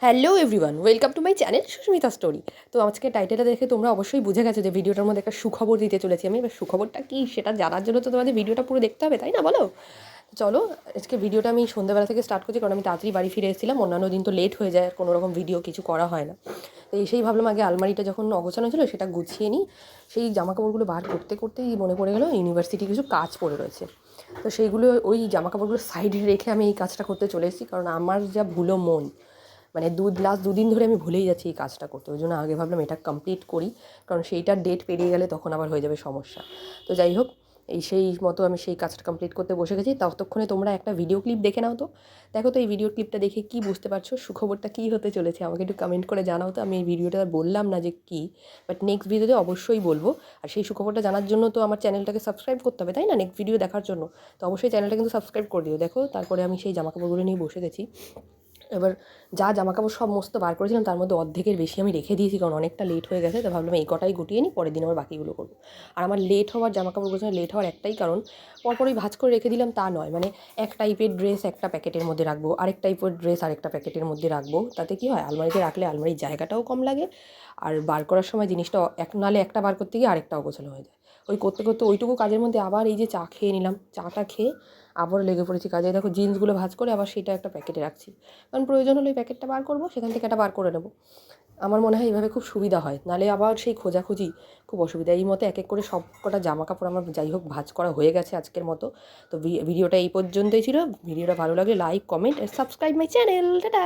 Hello everyone, welcome to my channel Susmita story. তো আজকে টাইটেলটা দেখে তোমরা অবশ্যই বুঝে গেছো যে ভিডিওটার মধ্যে একটা সুখবর দিতে চলেছি আমি। এবার সুখবরটা কী সেটা জানার জন্য তো তোমাদের ভিডিওটা পুরো দেখতে হবে, তাই না বলো? চলো, আজকে ভিডিওটা আমি সন্ধ্যাবেলা থেকে স্টার্ট করছি, কারণ আমি তাড়াতাড়ি বাড়ি ফিরে এসেছিলাম। অন্যান্য দিন তো লেট হয়ে যায়, আর কোনো রকম ভিডিও কিছু করা হয় না। তো এসেই ভাবলাম আগে আলমারিটা যখন অগোছানো ছিল সেটা গুছিয়ে নিই। সেই জামাকাপড়গুলো বার করতে করতেই মনে পড়ে গেলো ইউনিভার্সিটি কিছু কাজ পড়ে রয়েছে। তো সেইগুলো ওই জামাকাপড়গুলো সাইডে রেখে আমি এই কাজটা করতে চলে এসেছি, কারণ আমার যা ভুলো মন, মানে লাস্ট দুদিন ধরে আমি ভুলেই যাচ্ছি এই কাজটা করতে। ওই জন্য আগে ভাবলাম এটা কমপ্লিট করি, কারণ সেইটার ডেট পেরিয়ে গেলে তখন আবার হয়ে যাবে সমস্যা। তো যাই হোক, সেই মতো আমি সেই কাজটা কমপ্লিট করতে বসে গেছি। ততক্ষণে তোমরা একটা ভিডিও ক্লিপ দেখে নাও। তো দেখো তো এই ভিডিও ক্লিপটা দেখে কী বুঝতে পারছো, সুখবরটা কী হতে চলেছে আমাকে একটু কমেন্ট করে জানাও। তো আমি এই ভিডিওটা বললাম না যে কী, বাট নেক্সট ভিডিওতে অবশ্যই বলবো। আর সেই সুখবরটা জানার জন্য তো আমার চ্যানেলটাকে সাবস্ক্রাইব করতে হবে, তাই না? নেক্সট ভিডিও দেখার জন্য তো অবশ্যই চ্যানেলটা কিন্তু সাবস্ক্রাইব করে দিও। দেখো, তারপরে আমি সেই জামাকাপড়গুলো নিয়ে বসে গেছি। এবার যা জামাকাপড় সমস্ত বার করেছিলাম তার মধ্যে অর্ধেকের বেশি আমি রেখে দিয়েছি, কারণ অনেকটা লেট হয়ে গেছে। তো ভাবলাম এই কটাই গুটিয়ে নিই, পরের দিন আবার বাকিগুলো করবো। আর আমার লেট হওয়ার জামাকাপড় গোছানো লেট হওয়ার একটাই কারণ, পরপরই ভাঁজ করে রেখে দিলাম তা নয়। মানে এক টাইপের ড্রেস একটা প্যাকেটের মধ্যে রাখবো, আরেক টাইপের ড্রেস আরেকটা প্যাকেটের মধ্যে রাখবো। তাতে কী হয়, আলমারিতে রাখলে আলমারির জায়গাটাও কম লাগে, আর বার করার সময় জিনিসটা নালে একটা বার করতে গিয়ে আরেকটা অগোছালো হয়ে যায়। ওই করতে করতে ওইটুকু কাজের মধ্যে আবার এই যে চা খেয়ে নিলাম, চাটা খেয়ে আবার লেগে পড়েছি কাজে। দেখো, জিন্সগুলো ভাঁজ করে আবার সেটা একটা প্যাকেটে রাখছি, কারণ প্রয়োজন হলে ওই প্যাকেটটা বার করবো, সেখান থেকে একটা বার করে নেবো। আমার মনে হয় এইভাবে খুব সুবিধা হয়, নাহলে আবার সেই খোঁজাখুঁজি খুব অসুবিধা। এই মতো এক এক করে সব কটা জামা কাপড় আমার যাই হোক ভাঁজ করা হয়ে গেছে আজকের মতো। তো ভিডিওটা এই পর্যন্তই ছিল। ভিডিওটা ভালো লাগলে লাইক, কমেন্ট আর সাবস্ক্রাইব মাই চ্যানেল। টাটা।